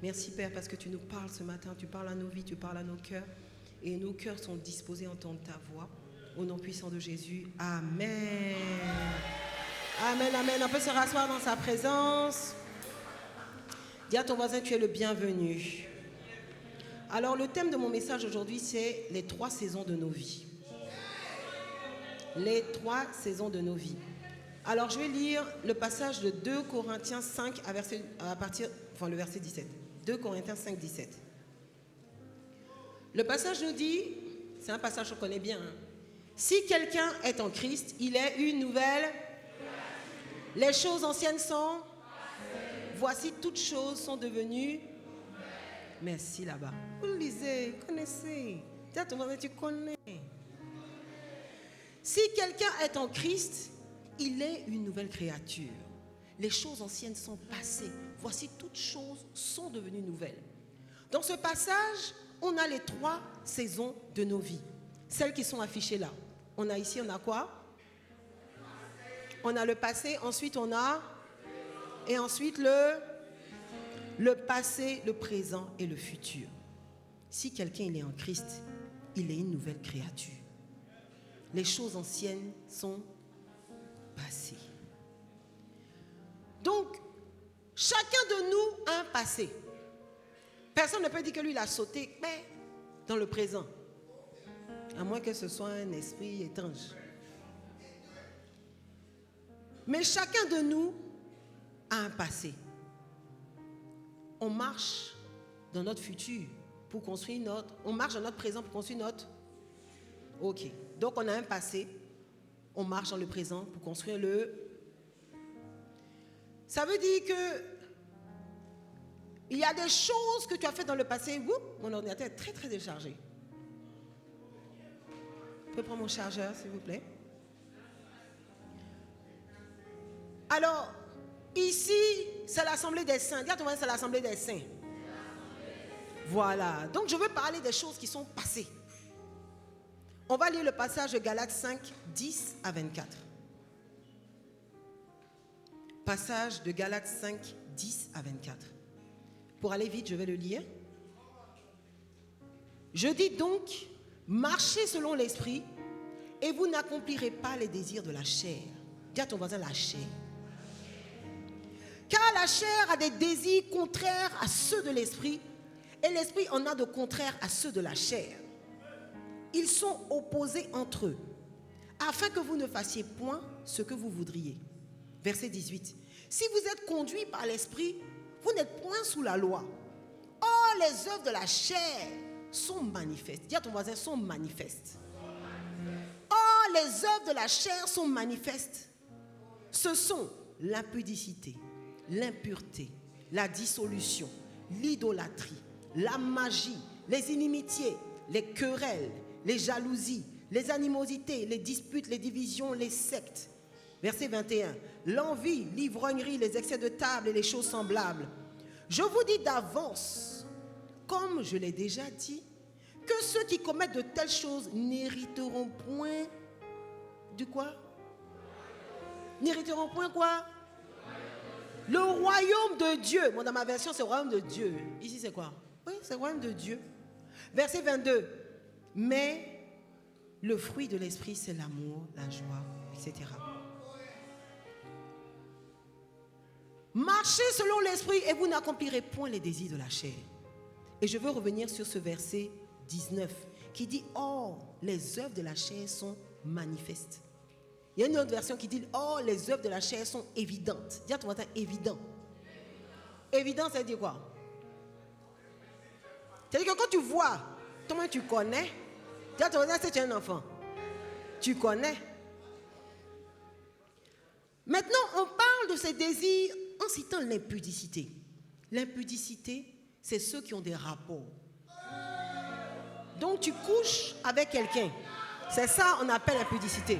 Merci Père parce que tu nous parles ce matin, tu parles à nos vies, tu parles à nos cœurs et nos cœurs sont disposés à entendre ta voix. Au nom puissant de Jésus, Amen. Amen, amen. On peut se rasseoir dans sa présence. Dis à ton voisin, tu es le bienvenu. Alors le thème de mon message aujourd'hui, c'est les 3 saisons de nos vies. Les 3 saisons de nos vies. Alors je vais lire le passage de 2 Corinthiens 5 le verset 17. 2 Corinthiens 5, 17. Le passage nous dit, c'est un passage qu'on connaît bien. Hein. Si quelqu'un est en Christ, il est une nouvelle. Les choses anciennes sont. Voici toutes choses sont devenues. Merci là-bas. Vous le lisez, connaissez. Tu connais. Si quelqu'un est en Christ, il est une nouvelle créature. Les choses anciennes sont passées. Voici toutes choses sont devenues nouvelles. Dans ce passage, on a les 3 saisons de nos vies. Celles qui sont affichées là. On a ici, on a quoi? On a le passé, ensuite on a... Et ensuite le passé, le présent et le futur. Si quelqu'un il est en Christ, il est une nouvelle créature. Les choses anciennes sont passées. Donc, chacun de nous a un passé. Personne ne peut dire que lui il a sauté mais dans le présent. À moins que ce soit un esprit étrange. Mais chacun de nous a un passé. On marche dans notre futur pour construire notre... On marche dans notre présent pour construire notre... Ok. Donc on a un passé. On marche dans le présent pour construire le... Ça veut dire que il y a des choses que tu as faites dans le passé. Oups, mon ordinateur est très très déchargé. Vous pouvez prendre mon chargeur s'il vous plaît. Alors, ici, c'est l'assemblée des saints. Dis à ton voisin, c'est l'assemblée des saints. Voilà. Donc, je veux parler des choses qui sont passées. On va lire le passage de Galates 5, 10 à 24. Passage de Galates 5, 10 à 24. Pour aller vite, je vais le lire. Je dis donc, marchez selon l'esprit et vous n'accomplirez pas les désirs de la chair. Dis à ton voisin, la chair. Car la chair a des désirs contraires à ceux de l'esprit et l'esprit en a de contraires à ceux de la chair. Ils sont opposés entre eux, afin que vous ne fassiez point ce que vous voudriez. Verset 18. Si vous êtes conduits par l'esprit, vous n'êtes point sous la loi. Or, les œuvres de la chair sont manifestes. Dis à ton voisin, sont manifestes. Or, les œuvres de la chair sont manifestes. Ce sont l'impudicité, l'impureté, la dissolution, l'idolâtrie, la magie, les inimitiés, les querelles, les jalousies, les animosités, les disputes, les divisions, les sectes. Verset 21. L'envie, l'ivrognerie, les excès de table et les choses semblables. Je vous dis d'avance, comme je l'ai déjà dit, que ceux qui commettent de telles choses n'hériteront point de quoi? N'hériteront point quoi? Le royaume de Dieu. Bon, dans ma version, c'est le royaume de Dieu. Ici, c'est quoi? Oui, c'est le royaume de Dieu. Verset 22. Mais le fruit de l'esprit, c'est l'amour, la joie, etc. Marchez selon l'esprit et vous n'accomplirez point les désirs de la chair. Et je veux revenir sur ce verset 19 qui dit « Or, les œuvres de la chair sont manifestes ». Il y a une autre version qui dit « Or, les œuvres de la chair sont évidentes ». Dis à ton voisin « évident ». Évident, ça veut dire quoi? C'est-à-dire que quand tu vois, toi tu connais, dis à ton voisin si tu es un enfant. Tu connais. Maintenant, on parle de ces désirs en citant l'impudicité. L'impudicité, c'est ceux qui ont des rapports. Donc tu couches avec quelqu'un. C'est ça on appelle l'impudicité.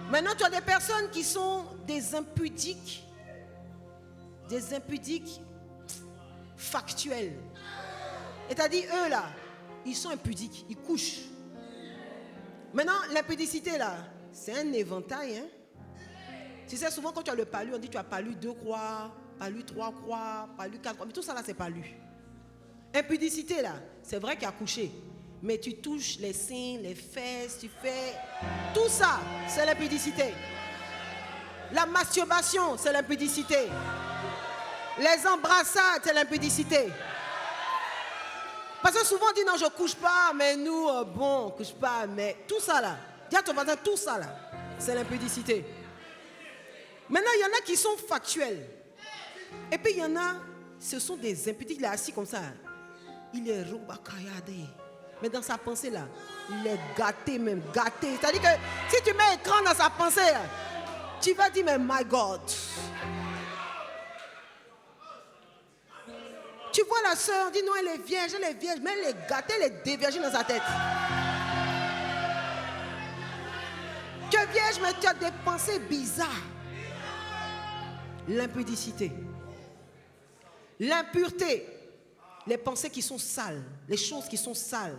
Maintenant, tu as des personnes qui sont des impudiques factuels. C'est-à-dire, eux là, ils sont impudiques, ils couchent. Maintenant, l'impudicité là, c'est un éventail. Hein? Tu sais, souvent quand tu as le palu, on dit tu as palu 2 croix, pas lu 3 croix, pas lu 4 croix. Mais tout ça là, c'est pas lu. Impudicité là, c'est vrai qu'il a couché. Mais tu touches les seins, les fesses, tu fais... Tout ça, c'est l'impudicité. La masturbation, c'est l'impudicité. Les embrassades, c'est l'impudicité. Parce que souvent on dit non, je ne couche pas, mais nous, bon, on ne couche pas, mais tout ça là, dis à ton voisin, tout ça là, c'est l'impudicité. Maintenant, il y en a qui sont factuels. Et puis il y en a, ce sont des impudiques, il est assis comme ça. Il est robacayadé. Mais dans sa pensée là, il est gâté même, gâté. C'est-à-dire que si tu mets écran dans sa pensée, tu vas dire, mais my God. Tu vois la sœur, dit non, elle est vierge, mais elle est gâtée, elle est déviergée dans sa tête. Tu es vierge, mais tu as des pensées bizarres. L'impudicité, l'impureté, les pensées qui sont sales, les choses qui sont sales.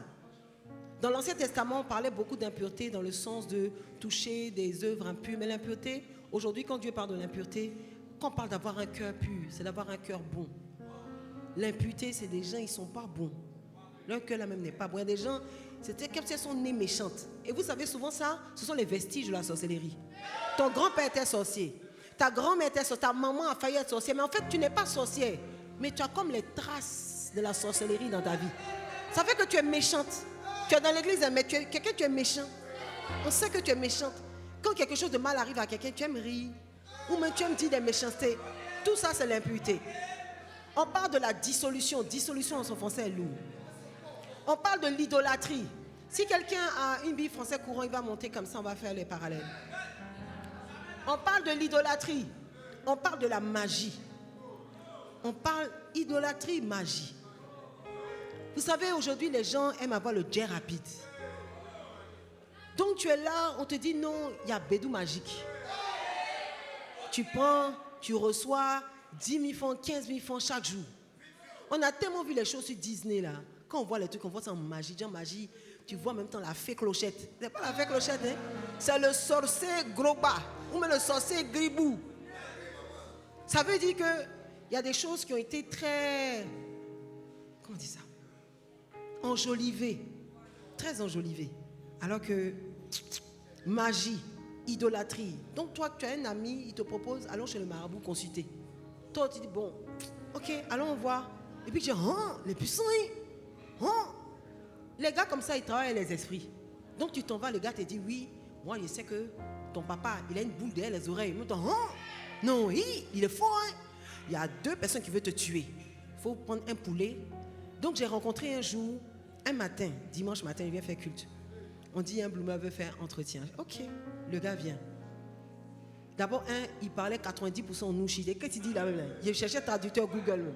Dans l'Ancien Testament, on parlait beaucoup d'impureté dans le sens de toucher des œuvres impures. Mais l'impureté, aujourd'hui, quand Dieu parle de l'impureté, quand on parle d'avoir un cœur pur, c'est d'avoir un cœur bon. L'impureté, c'est des gens, ils ne sont pas bons. Leur cœur là même n'est pas bon. Il y a des gens, c'est comme si elles sont nées méchantes. Et vous savez, souvent ça, ce sont les vestiges de la sorcellerie. Ton grand-père était sorcier. Ta grand-mère était sorcière. Ta maman a failli être sorcière. Mais en fait, tu n'es pas sorcière. Mais tu as comme les traces de la sorcellerie dans ta vie. Ça fait que tu es méchante. Tu es dans l'église, mais tu es méchant. On sait que tu es méchante. Quand quelque chose de mal arrive à quelqu'un, tu aimes rire. Ou même tu aimes dire des méchancetés. Tout ça, c'est l'impureté. On parle de la dissolution. Dissolution en son français est lourd. On parle de l'idolâtrie. Si quelqu'un a une Bible français courant, il va monter comme ça, on va faire les parallèles. On parle de l'idolâtrie. On parle de la magie. On parle idolâtrie, magie. Vous savez, aujourd'hui, les gens aiment avoir le jet rapide. Donc tu es là, on te dit non, il y a bédou magique. Tu prends, tu reçois 10 000 francs, 15 000 francs chaque jour. On a tellement vu les choses sur Disney là. Quand on voit les trucs, on voit ça en magie. Dans magie, tu vois en même temps la fée clochette. C'est pas la fée clochette, hein? C'est le sorcier gros bas. Ou même le sorcier gribou. Ça veut dire que il y a des choses qui ont été très... Comment on dit ça? Enjolivées. Très enjolivées. Alors que magie, idolâtrie. Donc toi, tu as un ami, il te propose, allons chez le marabout consulter. Toi, tu dis, bon, ok, allons voir. Et puis tu dis, les puissants, les gars comme ça, ils travaillent avec les esprits. Donc tu t'en vas, le gars te dit, oui, moi je sais que ton papa, il a une boule derrière les oreilles. Non, il est fort. Hein? Il y a 2 personnes qui veulent te tuer. Il faut prendre un poulet. Donc j'ai rencontré un jour, un matin, dimanche matin, il vient faire culte. On dit, un Bloomer veut faire entretien. Ok, le gars vient. D'abord, il parlait 90% en nouchi. Qu'est-ce qu'il dit là même là? Il cherchait traducteur Google même.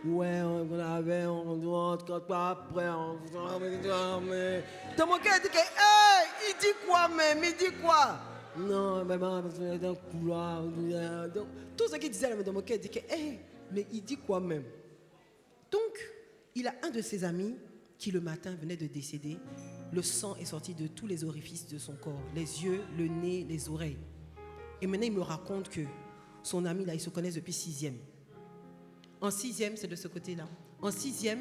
Ouais, on avait, on doit, après, mais... Dans mon cœur, il dit que, hey, il dit quoi même? Il dit quoi? Non, maman, dans le couloir. Donc, tout ce qu'il disait dans mon cœur, il dit que, hey, mais il dit quoi même? Donc, il a un de ses amis qui le matin venait de décéder. Le sang est sorti de tous les orifices de son corps, les yeux, le nez, les oreilles. Et maintenant, il me raconte que son ami, là, ils se connaissent depuis 6e. En 6e, c'est de ce côté-là. En 6e,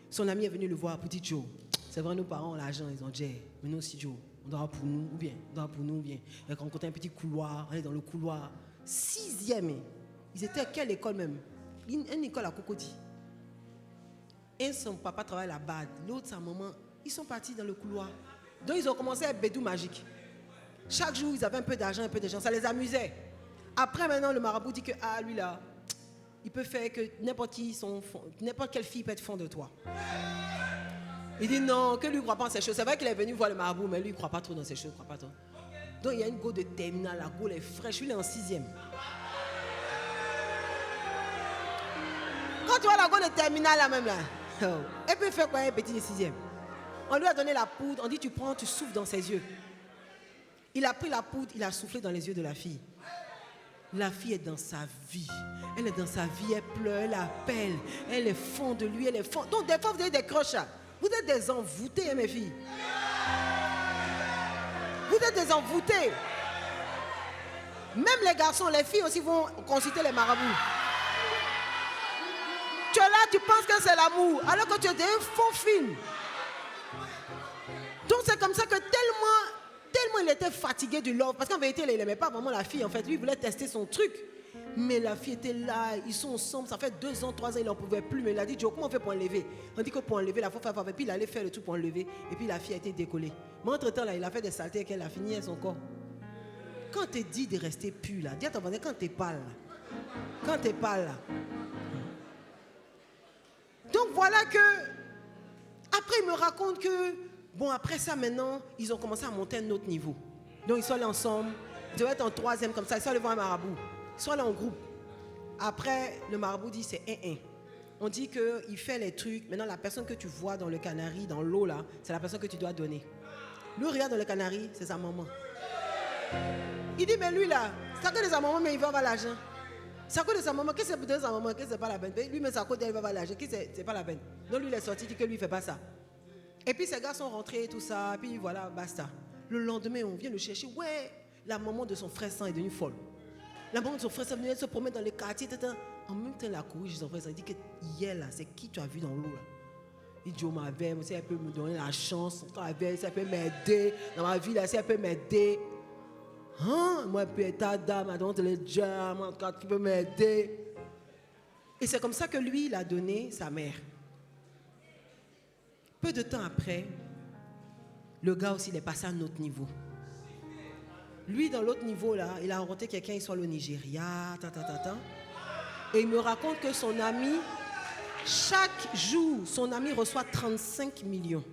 son ami est venu le voir pour dire, Joe, c'est vrai, nos parents ont l'argent, ils ont dit, mais nous aussi, Joe, on dort pour nous, ou bien, on dort pour nous, ou bien. Il a rencontré un petit couloir, on est dans le couloir. 6e, ils étaient à quelle école même? Une école à Cocody. Et son papa travaille là-bas, l'autre, sa maman, ils sont partis dans le couloir. Donc, ils ont commencé à être bédou magique. Chaque jour, ils avaient un peu d'argent, un peu de gens. Ça les amusait. Après, maintenant, le marabout dit que, lui là, il peut faire que n'importe quelle fille peut être fond de toi. Il dit non, que lui ne croit pas en ces choses. C'est vrai qu'il est venu voir le marabout, mais lui, il ne croit pas trop dans ces choses. Croit pas trop. Donc, il y a une go de terminale, la go est fraîche. Lui, il est en 6e. Quand tu vois la go de terminale là même là, elle peut faire quoi un petit de 6e? On lui a donné la poudre, on dit tu prends, tu souffles dans ses yeux. Il a pris la poudre, il a soufflé dans les yeux de la fille. La fille est dans sa vie. Elle est dans sa vie, elle pleure, elle appelle. Elle est fond de lui, elle est fond. Donc des fois vous avez des croches. Vous êtes des envoûtés, hein, mes filles. Vous êtes des envoûtés. Même les garçons, les filles aussi vont consulter les marabouts. tu penses que c'est l'amour, alors que tu es un faux film. Donc c'est comme ça que tellement il était fatigué du love, parce qu'en vérité il n'aimait pas vraiment la fille, en fait, lui il voulait tester son truc. Mais la fille était là, ils sont ensemble, ça fait 2 ans, 3 ans, il n'en pouvait plus. Mais il a dit, Joe, comment on fait pour enlever? On dit que pour enlever, il faut faire. Et puis il allait faire le tout pour enlever. Et puis la fille a été décollée. Mais entre-temps, là, il a fait des saletés qu'elle a fini à son corps. Quand tu dis de rester pur, là, dis à ton voisin, quand tu parles, là. Quand tu parles, là. Donc voilà que, après, il me raconte que, bon, après ça, maintenant, ils ont commencé à monter à un autre niveau. Donc ils sont allés ensemble. Ils devaient être en 3e comme ça. Ils sont allés voir un marabout. Ils sont allés en groupe. Après, le marabout dit c'est 1-1. On dit qu'il fait les trucs. Maintenant, la personne que tu vois dans le canari, dans l'eau là, c'est la personne que tu dois donner. Lui, regarde dans le canari, c'est sa maman. Il dit, mais lui là, c'est à cause de sa maman, mais il va avoir l'argent. C'est à cause de sa maman, qu'est-ce que c'est pour sa maman, qu'est-ce que c'est pas la peine. Lui, mais c'est à cause d'elle, il va avoir l'argent, qu'est-ce que c'est pas la peine. Donc lui, il est sorti, il dit que lui, il fait pas ça. Et puis ces gars sont rentrés et tout ça, et puis voilà, basta. Le lendemain, on vient le chercher. Ouais, la maman de son frère sang est devenue folle. La maman de son frère sang venait se promener dans les quartiers. En même temps, la courue chez son frère sang. Il dit que hier, là, c'est qui tu as vu dans l'eau là? Il dit, oh ma vie, si elle peut me donner la chance, quand elle vient, si elle peut m'aider, dans ma vie, là, si elle peut m'aider. Hein? Moi, puis ta dame, elle donne les jams, quand tu peux m'aider. Et c'est comme ça que lui, il a donné sa mère. Peu de temps après, le gars aussi, il est passé à un autre niveau. Lui, dans l'autre niveau, là, il a rencontré quelqu'un, il soit au Nigeria, et il me raconte que son ami, chaque jour, son ami reçoit 35 millions.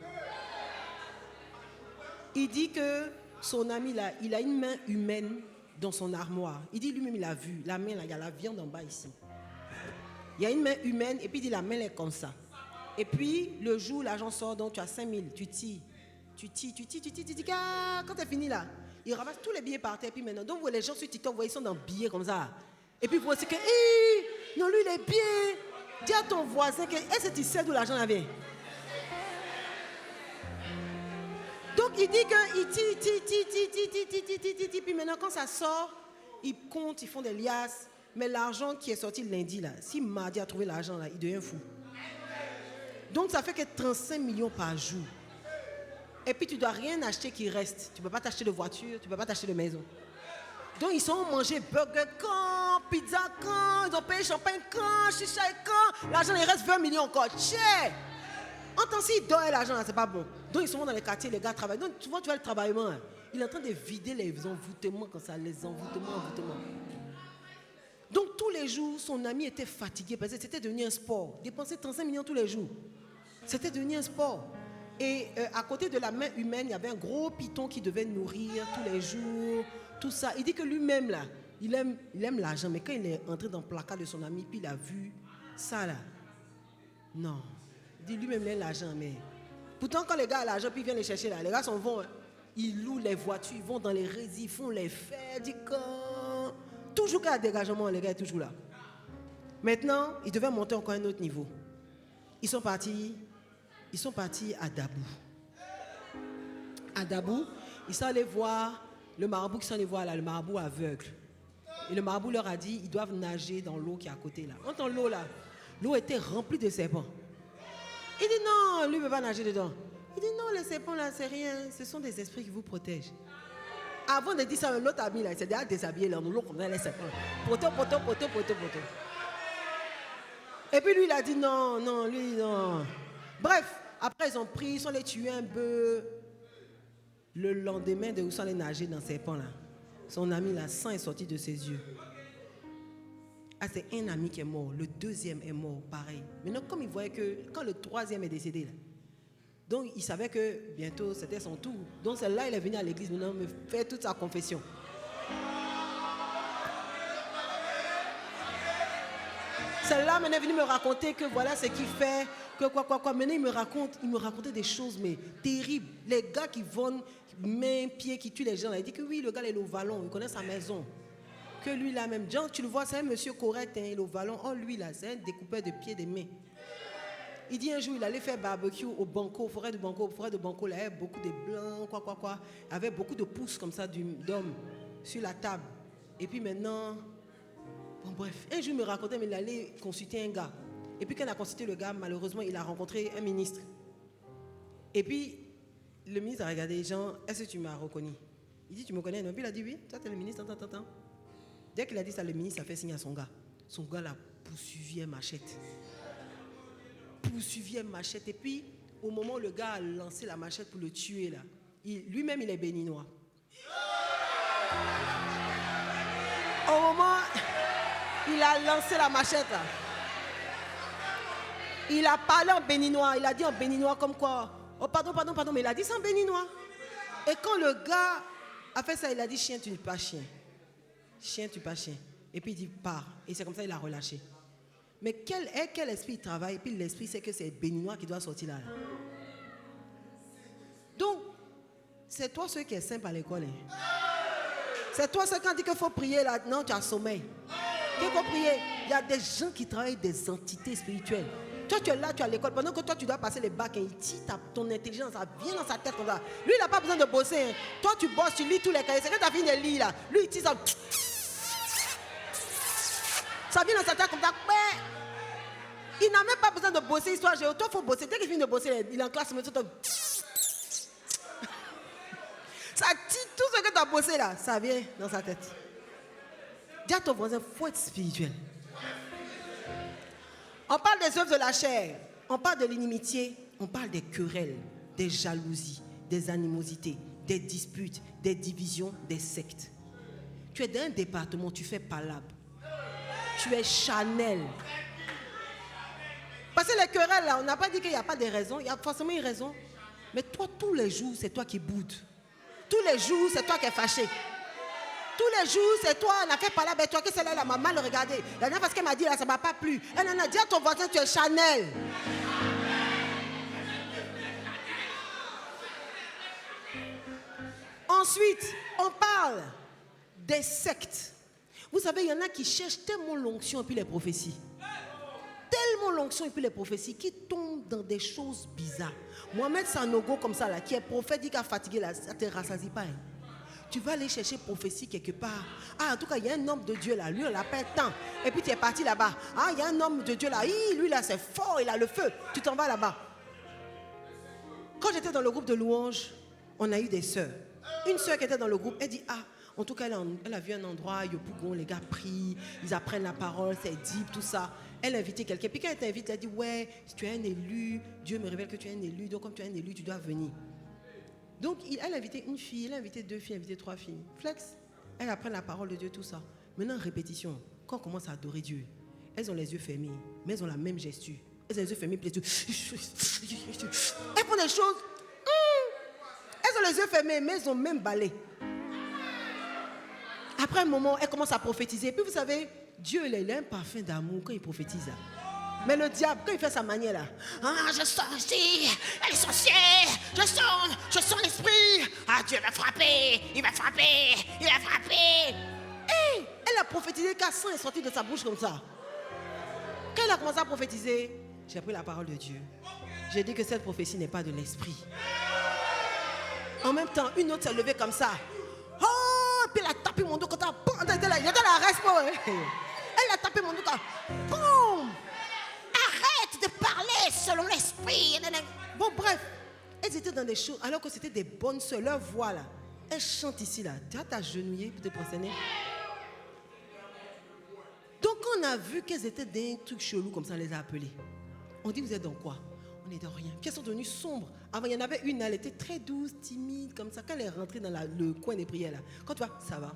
Il dit que son ami, là, il a une main humaine dans son armoire. Il dit lui-même, il a vu, la main, là, il y a la viande en bas ici. Il y a une main humaine, et puis il dit la main, elle est comme ça. Et puis, le jour, l'argent sort, donc tu as 5 000, tu tires. Quand c'est fini là, il ramasse tous les billets par terre. Puis maintenant, donc les gens sur TikTok, ils sont dans billets comme ça. Et puis vous voyez que, non, lui il est bien. Dis à ton voisin que, est-ce que tu sais d'où l'argent vient? Donc il dit que, il tire, puis maintenant quand ça sort, ils comptent, ils font des liasses. Mais l'argent qui est sorti le lundi là, si mardi a trouvé l'argent là, il devient fou. Donc ça fait que 35 millions par jour. Et puis tu ne dois rien acheter qui reste. Tu ne peux pas t'acheter de voiture, tu ne peux pas t'acheter de maison. Donc ils sont mangés burger quand, pizza quand, ils ont payé champagne quand, chicha quand. L'argent il reste 20 millions encore. Cher. En tant s'ils donnent l'argent, c'est pas bon. Donc ils sont dans les quartiers, les gars travaillent. Donc tu vois le travaillement. Hein. Il est en train de vider les envoûtements comme ça, les envoûtements. Donc tous les jours, son ami était fatigué parce que c'était devenu un sport. Dépenser 35 millions tous les jours. C'était devenu un sport. Et à côté de la main humaine, il y avait un gros python qui devait nourrir tous les jours, tout ça. Il dit que lui-même, là, il aime l'argent, mais quand il est entré dans le placard de son ami, puis il a vu ça, là, non. Il dit lui-même, il aime l'argent, mais... Pourtant, quand les gars ont l'argent, puis ils viennent les chercher, là, les gars s'en vont, hein. Ils louent les voitures, ils vont dans les résidus, ils font les fêtes, du camp. Toujours qu'il y a dégagement, les gars sont toujours là. Maintenant, ils devaient monter encore à un autre niveau. Ils sont partis à Dabou. À Dabou, ils sont allés voir le marabout qui sont allés voir là, le marabout aveugle. Et le marabout leur a dit, ils doivent nager dans l'eau qui est à côté là. Dans l'eau là, l'eau était remplie de serpents. Il dit non, lui ne veut pas nager dedans. Il dit non, les serpents là, c'est rien, ce sont des esprits qui vous protègent. Avant de dire ça, l'autre ami là, il s'est déjà déshabillé là, l'eau comme ça, les serpents. Poto. Et puis lui, il a dit non. Bref, après ils ont pris, ils sont allés tuer un bœuf. Le lendemain, ils sont allés nager dans ces serpents là. Son ami, le sang est sorti de ses yeux. Ah, c'est un ami qui est mort, le deuxième est mort, pareil. Maintenant, comme il voyait que quand le troisième est décédé là, donc il savait que bientôt c'était son tour. Donc c'est là il est venu à l'église maintenant me faire toute sa confession. Celle-là maintenant est venue me raconter que voilà ce qu'il fait, que quoi. Maintenant il me racontait des choses mais terribles. Les gars qui vendent main, pied, qui tuent les gens là, il dit que oui, le gars il est au vallon, il connaît sa maison. Que lui là même, Jean, tu le vois, c'est un monsieur correct, hein, il est au vallon. Oh lui là, c'est un découpeur de pieds et de mains. Il dit un jour, il allait faire barbecue au Banco, forêt de Banco, là, il y avait beaucoup de blancs, quoi. Il y avait beaucoup de pousses comme ça d'hommes sur la table. Et puis maintenant, bon bref, un jour il me racontait, mais il allait consulter un gars. Et puis quand on a consulté le gars, malheureusement, il a rencontré un ministre. Et puis, le ministre a regardé les gens, est-ce que tu m'as reconnu? Il dit, tu me connais? Non. Puis il a dit, oui, toi tu es le ministre, attends. Dès qu'il a dit ça, le ministre a fait signe à son gars. Son gars l'a poursuivi à machette. Et puis, au moment où le gars a lancé la machette pour le tuer, là, lui-même, il est béninois. Au moment où il a lancé la machette, là, il a parlé en béninois. Il a dit en béninois comme quoi, oh pardon, mais il a dit ça en béninois. Et quand le gars a fait ça, il a dit, chien, tu n'es pas chien. Chien, tu n'es pas chien. Et puis il dit, pars. Et c'est comme ça qu'il a relâché. Mais quel esprit il travaille? Et puis l'esprit, c'est que c'est béninois qui doit sortir là. Donc, c'est toi celui qui est simple à l'école. Hein. C'est toi celui qui dit qu'il faut prier là. Non, tu as sommeil. Qu'il faut prier. Il y a des gens qui travaillent des entités spirituelles. Toi, tu es là, tu es à l'école. Pendant que toi, tu dois passer les bacs, il tire ton intelligence, ça vient dans sa tête comme ça. Lui, il n'a pas besoin de bosser. Hein. Toi, tu bosses, tu lis tous les cahiers. C'est que tu as fini de lire là. Lui, il tire ça. Ça vient dans sa tête comme ça. Mais il n'a même pas besoin de bosser histoire géo. Toi, il faut bosser. Dès qu'il finit de bosser, il est en classe. Mais toi, ça tire tout ce que tu as bossé là. Ça vient dans sa tête. Dis à ton voisin, il faut être spirituel. On parle des œuvres de la chair, on parle de l'inimitié, on parle des querelles, des jalousies, des animosités, des disputes, des divisions, des sectes. Tu es dans un département, tu fais palabre. Tu es Chanel. Parce que les querelles, là, on n'a pas dit qu'il n'y a pas de raison, il y a forcément une raison. Mais toi, tous les jours, c'est toi qui boudes. Tous les jours, c'est toi qui es fâché. Tous les jours, c'est toi, on a fait parler avec toi, que celle-là, elle m'a mal regardé. La dernière fois qu'elle m'a dit, là, ça ne m'a pas plu. Elle en a dit à ton voisin, tu es Chanel. Ensuite, on parle des sectes. Vous savez, il y en a qui cherchent tellement l'onction et puis les prophéties. Tellement l'onction et puis les prophéties qui tombent dans des choses bizarres. Mohamed Sanogo, comme ça, là, qui est prophète, dit qu'il a fatigué, là, ça ne te rassasie pas. Hein. Tu vas aller chercher prophétie quelque part. Ah, en tout cas, il y a un homme de Dieu là. Lui, on l'appelle tant. Et puis, tu es parti là-bas. Ah, il y a un homme de Dieu là. Lui, là, c'est fort. Il a le feu. Tu t'en vas là-bas. Quand j'étais dans le groupe de louanges, on a eu des sœurs. Une sœur qui était dans le groupe, elle dit, ah, en tout cas, elle a vu un endroit, Yopougon, les gars prient, ils apprennent la parole, c'est deep, tout ça. Elle a invité quelqu'un. Puis quand elle t'invite, elle dit, ouais, si tu es un élu, Dieu me révèle que tu es un élu. Donc, comme tu es un élu, tu dois venir. Donc, elle a invité une fille, elle a invité 2 filles, elle a invité 3 filles. Flex, elles apprennent la parole de Dieu, tout ça. Maintenant, répétition, quand on commence à adorer Dieu, elles ont les yeux fermés, mais elles ont la même gesture. Elles ont les yeux fermés, puis les yeux. Elles font des choses. Elles ont les yeux fermés, mais elles ont même balai. Après un moment, elles commencent à prophétiser. Puis vous savez, Dieu, il a un parfum d'amour quand il prophétise. Mais le diable, quand il fait sa manière là, ah, je sens ici, elle est sorcière, je sens l'esprit, ah, Dieu va frapper, il va frapper. Hey, elle a prophétisé qu'un sang est sorti de sa bouche comme ça. Quand elle a commencé à prophétiser, j'ai pris la parole de Dieu. J'ai dit que cette prophétie n'est pas de l'esprit. En même temps, une autre s'est levée comme ça. Oh, puis elle a tapé mon dos comme ça. Il y a de la respo. Elle a tapé mon dos comme ça. Boum! De parler selon l'esprit. Bon, bref, elles étaient dans des choses, alors que c'était des bonnes sœurs. Leur voix là, elles chantent ici là. Tu as t'agenouiller pour te prosterner. Donc, on a vu qu'elles étaient dans un truc chelou comme ça, on les a appelées. On dit, vous êtes dans quoi? On est dans rien. Puis elles sont devenues sombres. Avant, il y en avait une, elle était très douce, timide, comme ça. Quand elle est rentrée dans le coin des prières là, quand tu vas, ça va.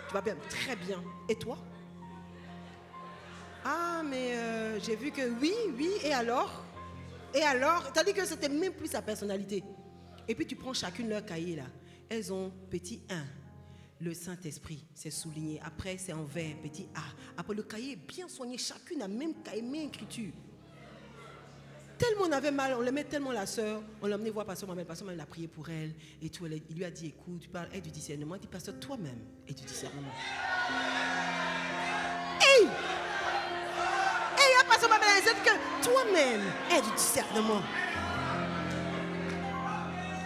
Tu vas bien, très bien. Et toi? Ah, mais j'ai vu que oui, et alors? Et alors? T'as dit que c'était même plus sa personnalité. Et puis tu prends chacune leur cahier là. Elles ont petit 1, le Saint-Esprit, c'est souligné. Après, c'est en vert, petit A. Après, le cahier est bien soigné. Chacune a même cahier, même écriture. Tellement on avait mal, on l'aimait tellement la sœur. On l'a emmené voir Pasteur Mohamed. Pasteur Mohamed a prié pour elle. Et tout, il lui a dit, écoute, tu parles, aie du discernement. Il dit, Pasteur, toi-même, aie du discernement. Hey! Pasteur Mohamed a dit que toi-même, aie du discernement.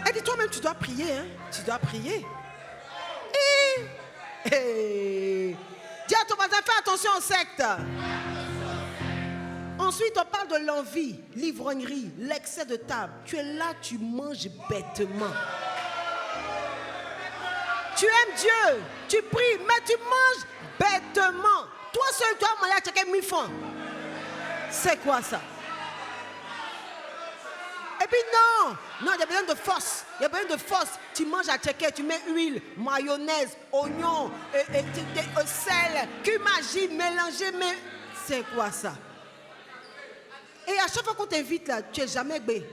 Elle dit, toi-même, tu dois prier. Hein? Tu dois prier. Dis à ton voisin, fais attention aux sectes. Ensuite, on parle de l'envie, l'ivrognerie, l'excès de table. Tu es là, tu manges bêtement. Tu aimes Dieu, tu pries, mais tu manges bêtement. Toi seul, toi, manger à quelqu'un 1000 francs. C'est quoi ça? Et puis non, il y a besoin de force. Il y a besoin de force. Tu manges à checker, tu mets huile, mayonnaise, oignon, sel, qu'imagine, mélanger, mais c'est quoi ça? Et à chaque fois qu'on t'invite là, tu n'es jamais bé.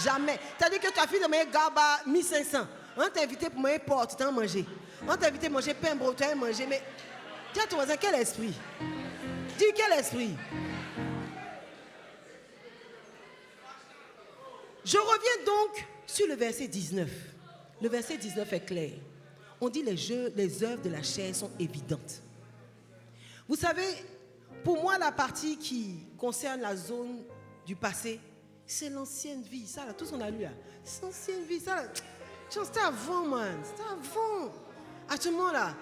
Jamais. C'est-à-dire que tu as fini de manger gaba 1500. On t'a invité pour manger porte, tu as mangé. On t'a invité pour manger pain brun, tu as mangé. Mais dis à ton voisin, quel esprit? Dis quel esprit? Je reviens donc sur le verset 19. Le verset 19 est clair. On dit les œuvres de la chair sont évidentes. Vous savez, pour moi, la partie qui concerne la zone du passé, c'est l'ancienne vie. Ça, là, tout ce qu'on a lu là, c'est l'ancienne vie. Ça, là, c'était avant, man. C'était avant. À ce moment-là,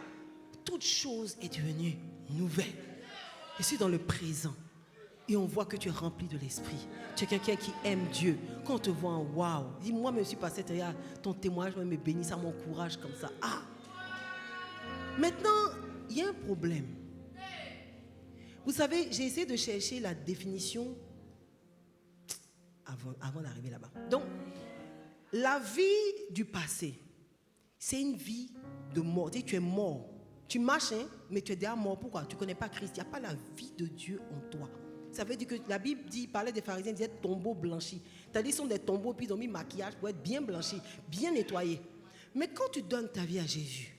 toute chose est devenue nouvelle. Je suis dans le présent. Et on voit que tu es rempli de l'esprit. Tu es quelqu'un qui aime Dieu. Quand on te voit en waouh, dis-moi, je suis passé derrière ton témoignage, me bénit, ça m'encourage comme ça. Ah! Maintenant, il y a un problème. Vous savez, j'ai essayé de chercher la définition avant d'arriver là-bas. Donc, la vie du passé, c'est une vie de mort. Tu es mort. Tu marches, hein, mais tu es déjà mort. Pourquoi? Tu ne connais pas Christ. Il n'y a pas la vie de Dieu en toi. Ça veut dire que la Bible parlait des pharisiens, disait tombeaux blanchis. C'est-à-dire qu'ils sont des tombeaux, puis ils ont mis maquillage pour être bien blanchis, bien nettoyés. Mais quand tu donnes ta vie à Jésus,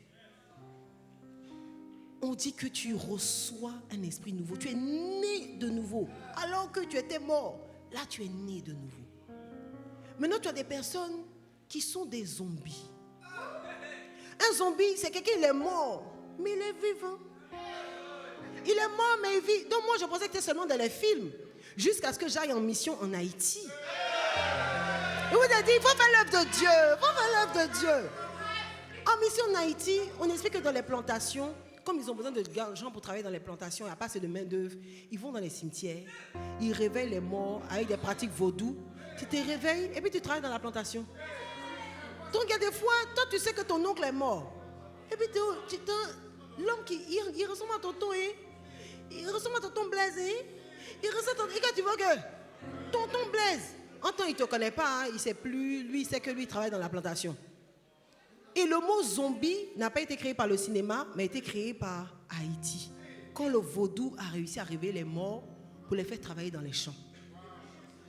on dit que tu reçois un esprit nouveau. Tu es né de nouveau. Alors que tu étais mort, là tu es né de nouveau. Maintenant tu as des personnes qui sont des zombies. Un zombie, c'est quelqu'un qui est mort, mais il est vivant. Il est mort, mais il vit. Donc moi, je pensais que c'était seulement dans les films. Jusqu'à ce que j'aille en mission en Haïti. Et vous avez dit, il faut faire l'œuvre de Dieu. Il faut faire l'œuvre de Dieu. En mission en Haïti, on explique que dans les plantations, comme ils ont besoin de gens pour travailler dans les plantations, il n'y a pas assez de main d'œuvre, ils vont dans les cimetières, ils réveillent les morts avec des pratiques vaudou. Tu te réveilles et puis tu travailles dans la plantation. Donc il y a des fois, toi tu sais que ton oncle est mort. Et puis l'homme qui il ressemble à tonton, hein? Il ressemble à tonton Blaise, hein? Il ressemble à tonton. Et quand tu vois que tonton Blaise, en temps il ne te connaît pas, hein? Il ne sait plus, lui il sait que lui il travaille dans la plantation. Et le mot zombie n'a pas été créé par le cinéma, mais a été créé par Haïti. Quand le vaudou a réussi à réveiller les morts pour les faire travailler dans les champs.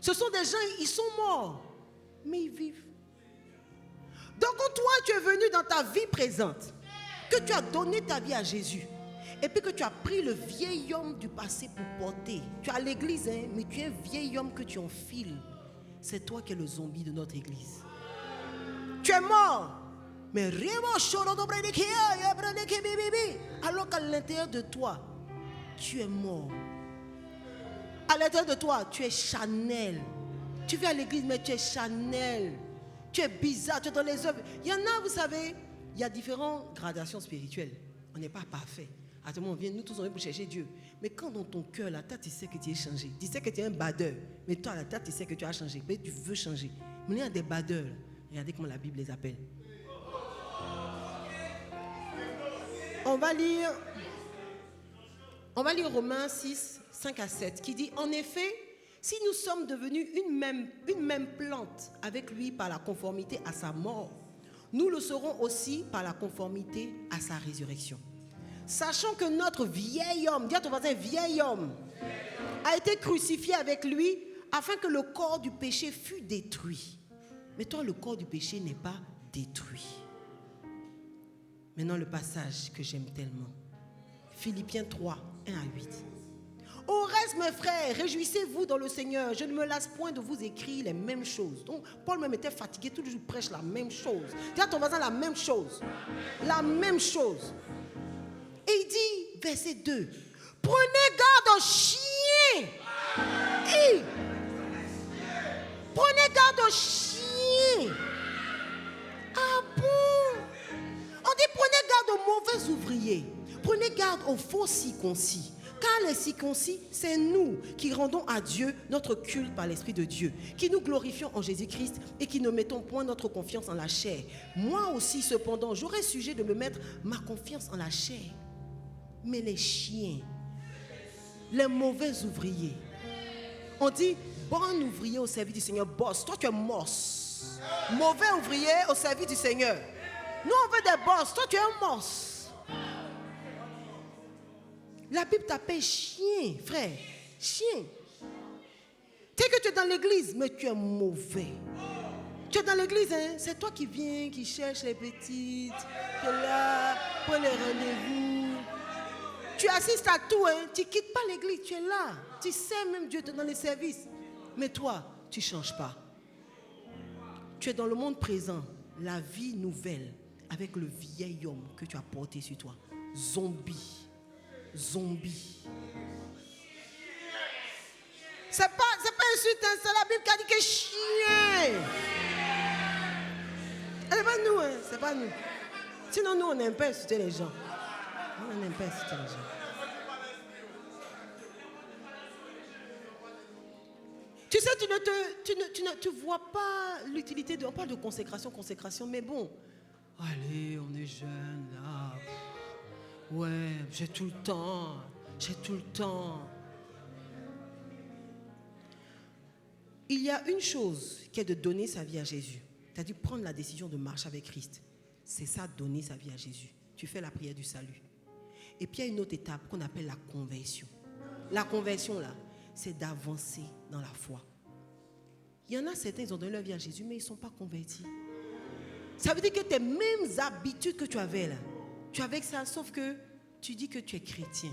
Ce sont des gens, ils sont morts, mais ils vivent. Donc quand toi tu es venu dans ta vie présente, que tu as donné ta vie à Jésus, et puis que tu as pris le vieil homme du passé pour porter. Tu as l'église, hein, mais tu es un vieil homme que tu enfiles. C'est toi qui es le zombie de notre église. Tu es mort. Mais alors qu'à l'intérieur de toi, tu es mort. À l'intérieur de toi, tu es Chanel. Tu viens à l'église, mais tu es Chanel. Tu es bizarre, tu es dans les œuvres. Il y en a, vous savez, il y a différentes gradations spirituelles. On n'est pas parfait. À tout le monde, nous tous on vient pour chercher Dieu. Mais quand dans ton cœur, là, tu sais que tu es changé. Tu sais que tu es un badeur. Mais toi, là, tu sais que tu as changé. Mais tu veux changer. Mais il y a des badeurs. Regardez comment la Bible les appelle. On va lire Romains 6, 5 à 7, qui dit, en effet, si nous sommes devenus une même plante avec lui par la conformité à sa mort, nous le serons aussi par la conformité à sa résurrection. Sachant que notre vieil homme, dis à ton voisin, vieil homme, a été crucifié avec lui afin que le corps du péché fût détruit. Mais toi, le corps du péché n'est pas détruit. Maintenant, le passage que j'aime tellement. Philippiens 3, 1 à 8. Au reste, mes frères, réjouissez-vous dans le Seigneur. Je ne me lasse point de vous écrire les mêmes choses. Donc, Paul même était fatigué, tout le jour prêche la même chose. Dis à ton voisin la même chose. La même chose. Et il dit, verset 2, prenez garde aux chiens. Et, prenez garde aux chiens. Ah bon? On dit, prenez garde aux mauvais ouvriers. Prenez garde aux faux circoncis. Car les circoncis, c'est nous qui rendons à Dieu notre culte par l'Esprit de Dieu, qui nous glorifions en Jésus-Christ et qui ne mettons point notre confiance en la chair. Moi aussi, cependant, j'aurais sujet de me mettre ma confiance en la chair. Mais les chiens, les mauvais ouvriers, on dit bon ouvrier au service du Seigneur, boss. Toi, tu es moss. Mauvais ouvrier au service du Seigneur. Nous, on veut des boss. Toi, tu es un moss. La Bible t'appelle chien, frère. Chien. Tu sais que tu es dans l'église, mais tu es mauvais. Tu es dans l'église, hein? C'est toi qui viens, qui cherche les petites. Tu es là, prends les rendez-vous. Tu assistes à tout, hein? Tu ne quittes pas l'église, tu es là. Tu sais même Dieu te donne les services. Mais toi, tu ne changes pas. Tu es dans le monde présent, la vie nouvelle, avec le vieil homme que tu as porté sur toi. Zombie. C'est pas insulte, hein, c'est la Bible qui a dit que chien. C'est pas nous, hein, c'est pas nous. Sinon, nous, on n'aime pas insulter les gens. On n'aime pas insulter les gens. Tu sais, tu ne vois pas l'utilité de... On parle de consécration, mais bon. Allez, on est jeunes, là. Ouais, j'ai tout le temps. Il y a une chose qui est de donner sa vie à Jésus. C'est-à-dire prendre la décision de marcher avec Christ. C'est ça, donner sa vie à Jésus. Tu fais la prière du salut. Et puis il y a une autre étape qu'on appelle la conversion. La conversion, là, c'est d'avancer dans la foi. Il y en a certains, ils ont donné leur vie à Jésus, mais ils ne sont pas convertis. Ça veut dire que tes mêmes habitudes que tu avais là, tu avais ça, sauf que tu dis que tu es chrétien.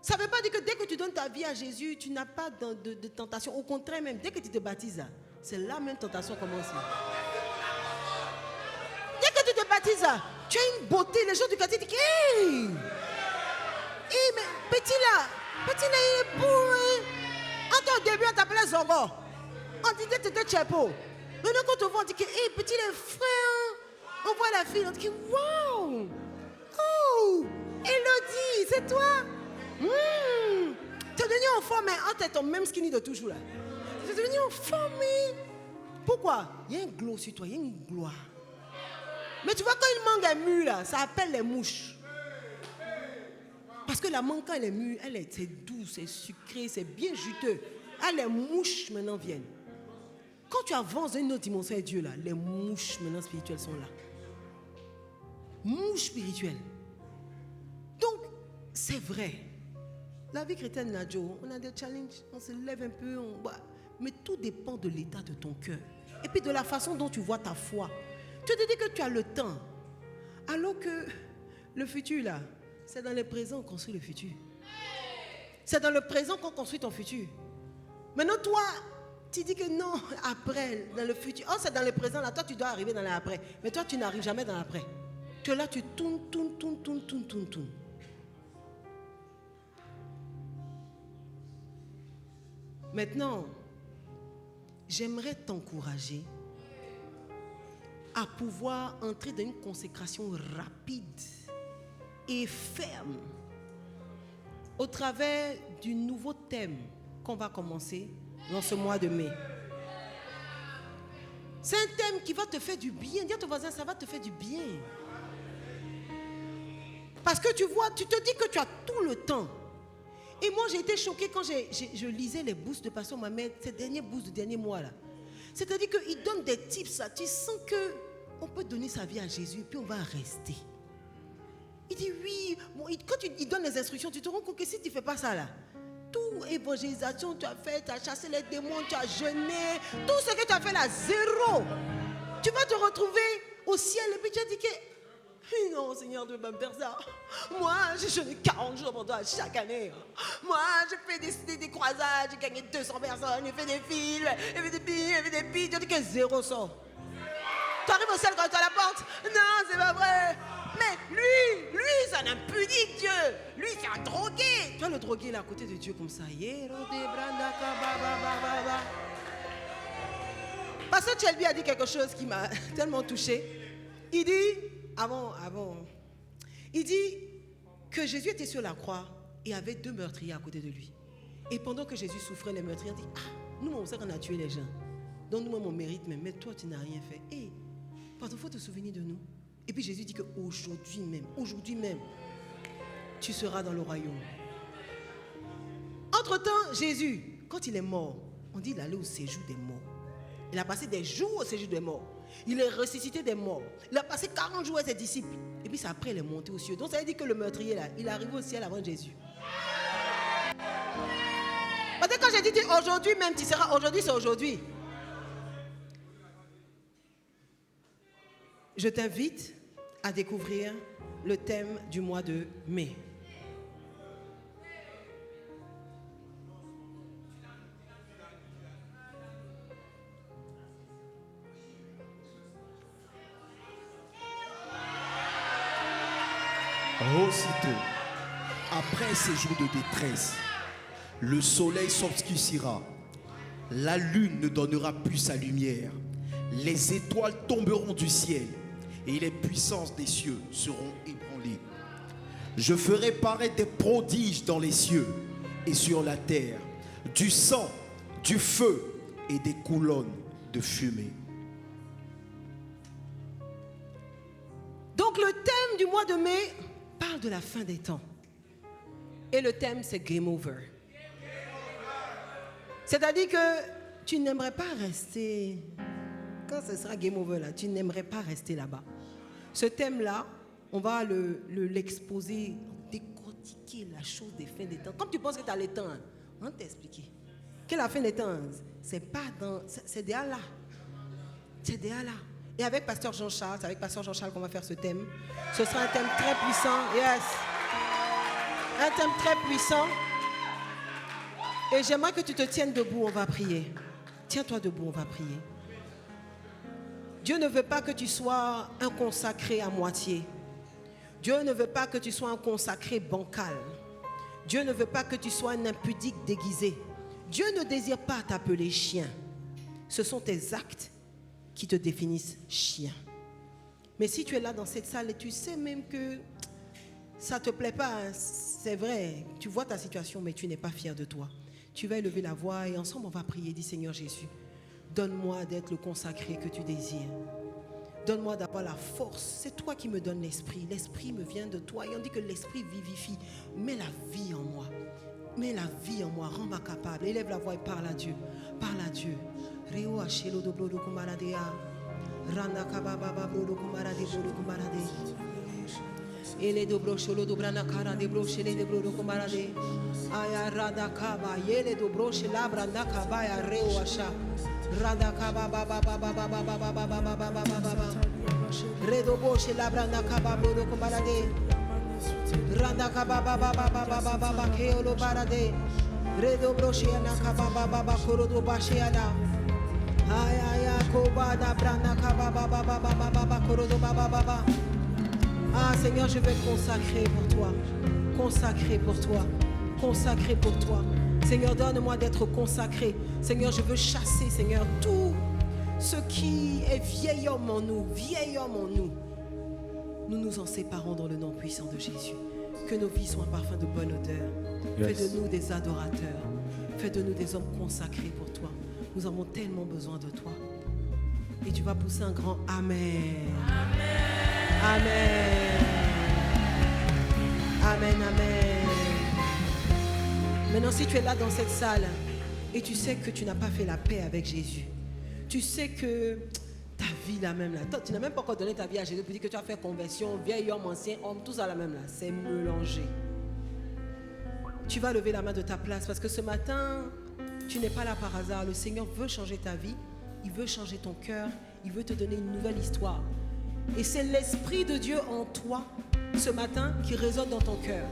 Ça ne veut pas dire que dès que tu donnes ta vie à Jésus, tu n'as pas de tentation. Au contraire même, dès que tu te baptises, c'est la même tentation commence. Dès que tu te baptises, tu as une beauté. Les gens du quartier disent hey, mais petit là, il est beau. Hein? Au début, on t'appelait Zongo. On disait que tu étais Tchepo. Maintenant, quand on voit, on dit que hey, petit, il est frais. Hein? On voit la fille, on dit que waouh! Oh! Elodie, c'est toi? Tu es devenu enfant, mais tu es ton même skinny de toujours là. Tu es devenu enfant, mais. Pourquoi? Il y a un glow sur toi, il y a une gloire. Mais tu vois, quand une mangue est mûre là, ça appelle les mouches. Parce que la mangue, quand elle est mûre, c'est doux, c'est sucré, c'est bien juteux. Ah, les mouches maintenant viennent. Quand tu avances dans une autre dimension de Dieu là, les mouches maintenant spirituelles sont là. Mouches spirituelles. Donc, c'est vrai. La vie chrétienne, Nadjo, on a des challenges, on se lève un peu, mais tout dépend de l'état de ton cœur. Et puis de la façon dont tu vois ta foi. Tu te dis que tu as le temps. Alors que le futur, là, c'est dans le présent qu'on construit le futur. C'est dans le présent qu'on construit ton futur. Maintenant, toi, tu dis que non, après, dans le futur. Oh, c'est dans le présent, là, toi, tu dois arriver dans l'après. Mais toi, tu n'arrives jamais dans l'après. Tu es là, tu tournes. Maintenant, j'aimerais t'encourager à pouvoir entrer dans une consécration rapide et ferme au travers du nouveau thème qu'on va commencer dans ce mois de mai. C'est un thème qui va te faire du bien. Dis à ton voisin, ça va te faire du bien. Parce que tu vois, tu te dis que tu as tout le temps. Et moi, j'ai été choquée quand je lisais les boosts de Pasteur Mohamed, ces derniers boosts du dernier mois là. C'est-à-dire qu'il donne des tips là. Tu sens qu'on peut donner sa vie à Jésus et puis on va rester. Il dit oui. Bon, quand il donne les instructions, tu te rends compte que si tu ne fais pas ça là, toute évangélisation tu as fait, tu as chassé les démons, tu as jeûné, tout ce que tu as fait là, zéro. Tu vas te retrouver au ciel et puis tu as dit que non, Seigneur, tu ne peux pas me faire ça. Moi, j'ai jeûné 40 jours pour toi chaque année. Moi, je fais des croisades, j'ai gagné 200 personnes, j'ai fait des films, j'ai fait des billes, j'ai fait des billes. Tu as dit que zéro sort. Tu arrives au ciel quand tu es à la porte. Non, c'est pas vrai. Mais lui, c'est un impudique, Dieu. Lui, c'est un drogué. Tu vois le drogué là à côté de Dieu comme ça. Pasteur Chelby a dit quelque chose qui m'a tellement touché. Il dit, il dit que Jésus était sur la croix il y avait 2 meurtriers à côté de lui. Et pendant que Jésus souffrait, les meurtriers ont dit, ah, nous on sait qu'on a tué les gens. Donc nous on mérite même, mais toi tu n'as rien fait. Et pardon, il faut te souvenir de nous. Et puis Jésus dit qu'aujourd'hui même, tu seras dans le royaume. Entre-temps, Jésus, quand il est mort, on dit qu'il allait au séjour des morts. Il a passé des jours au séjour des morts. Il est ressuscité des morts. Il a passé 40 jours avec ses disciples. Et puis après, il est monté aux cieux. Donc ça veut dire que le meurtrier là, il est arrivé au ciel avant Jésus. Parce que quand j'ai dit aujourd'hui même, tu seras, aujourd'hui c'est aujourd'hui. Je t'invite à découvrir le thème du mois de mai. Aussitôt, après ces jours de détresse, le soleil s'obscurcira, la lune ne donnera plus sa lumière, les étoiles tomberont du ciel et les puissances des cieux seront ébranlées. Je ferai paraître des prodiges dans les cieux et sur la terre, du sang, du feu et des colonnes de fumée. Donc le thème du mois de mai parle de la fin des temps. Et le thème, c'est Game Over. C'est-à-dire que tu n'aimerais pas rester, quand ce sera Game Over là, tu n'aimerais pas rester là-bas. Ce thème-là, on va l'exposer, décortiquer la chose des fins des temps. Comme tu penses que tu as les temps, on va t'expliquer. Que la fin des temps, c'est pas dans, c'est déjà là. C'est déjà là. Et avec Pasteur Jean-Charles, c'est avec Pasteur Jean-Charles qu'on va faire ce thème. Ce sera un thème très puissant. Yes. Un thème très puissant. Et j'aimerais que tu te tiennes debout, on va prier. Tiens-toi debout, on va prier. Dieu ne veut pas que tu sois un consacré à moitié. Dieu ne veut pas que tu sois un consacré bancal. Dieu ne veut pas que tu sois un impudique déguisé. Dieu ne désire pas t'appeler chien. Ce sont tes actes qui te définissent chien. Mais si tu es là dans cette salle et tu sais même que ça ne te plaît pas, c'est vrai, tu vois ta situation mais tu n'es pas fier de toi. Tu vas élever la voix et ensemble on va prier, dis Seigneur Jésus, donne-moi d'être le consacré que tu désires. Donne-moi d'avoir la force. C'est toi qui me donnes l'esprit. L'esprit me vient de toi et on dit que l'esprit vivifie. Mets la vie en moi. Mets la vie en moi, rends-moi capable. Élève la voix et parle à Dieu. Parle à Dieu. Reo achelo do blodo kumaradea. Randa kababa blodo kumarade blodo kumarade. Ele do brocholo do brana cara de brochele de blodo kumarade. Aya rada kaba yele do broche la branda kaba ya reo acha. Rada kaba baba baba baba baba baba baba baba. Redo broche la branda kaba blodo kumarade. Randa kaba baba baba baba baba keolo barade. Redo broche na kaba baba baba korodo basheada. Ah Seigneur, je vais te consacrer pour toi. Consacrer pour toi. Consacrer pour toi. Seigneur, donne-moi d'être consacré. Seigneur, je veux chasser, Seigneur, tout ce qui est vieil homme en nous. Vieil homme en nous. Nous nous en séparons dans le nom puissant de Jésus. Que nos vies soient un parfum de bonne odeur. Fais de nous des adorateurs. Fais de nous des hommes consacrés pour toi. Nous avons tellement besoin de toi. Et tu vas pousser un grand Amen. Amen. Amen, amen. Maintenant, si tu es là dans cette salle et tu sais que tu n'as pas fait la paix avec Jésus, tu sais que ta vie la même là, tu n'as même pas encore donné ta vie à Jésus pour dire que tu as fait conversion, vieil homme, ancien homme, tout ça la même là, c'est mélangé. Tu vas lever la main de ta place parce que ce matin, tu n'es pas là par hasard. Le Seigneur veut changer ta vie. Il veut changer ton cœur. Il veut te donner une nouvelle histoire. Et c'est l'Esprit de Dieu en toi, ce matin, qui résonne dans ton cœur.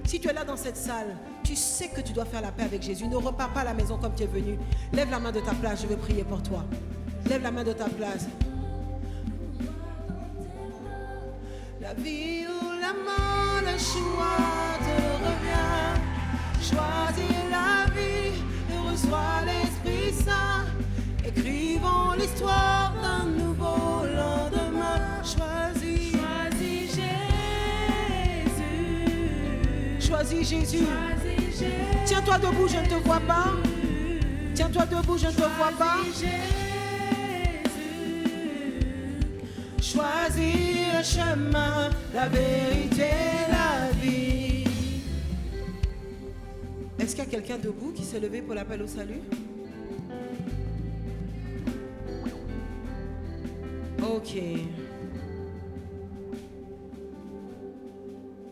Si tu es là dans cette salle, tu sais que tu dois faire la paix avec Jésus. Ne repars pas à la maison comme tu es venu. Lève la main de ta place, je veux prier pour toi. Lève la main de ta place. La vie ou la mort, le choix te revient. Choisis la vie et reçois l'Esprit Saint. Écrivons l'histoire d'un nouveau lendemain. Choisis Jésus. Choisis Choisis Jésus. Tiens-toi debout, je ne te vois pas. Tiens-toi debout, je ne te vois pas. Choisis le chemin, la vérité, la vie. Est-ce qu'il y a quelqu'un debout qui s'est levé pour l'appel au salut? Ok.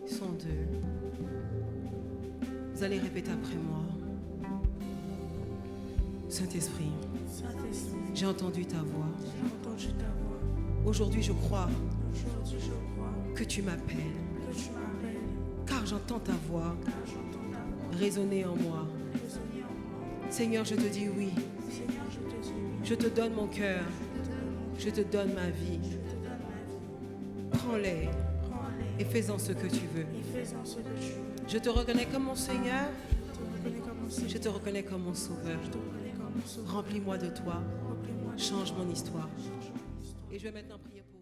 Ils sont deux. Vous allez répéter après moi. Saint-Esprit, j'ai entendu ta voix. Aujourd'hui, je crois que tu m'appelles. Car j'entends ta voix résonner en moi. Seigneur, je te dis oui. Je te donne mon cœur. Je te donne ma vie. Prends-les et fais-en ce que tu veux. Je te reconnais comme mon Seigneur. Je te reconnais comme mon Sauveur. Remplis-moi de toi. Change mon histoire. Et je vais maintenant prier pour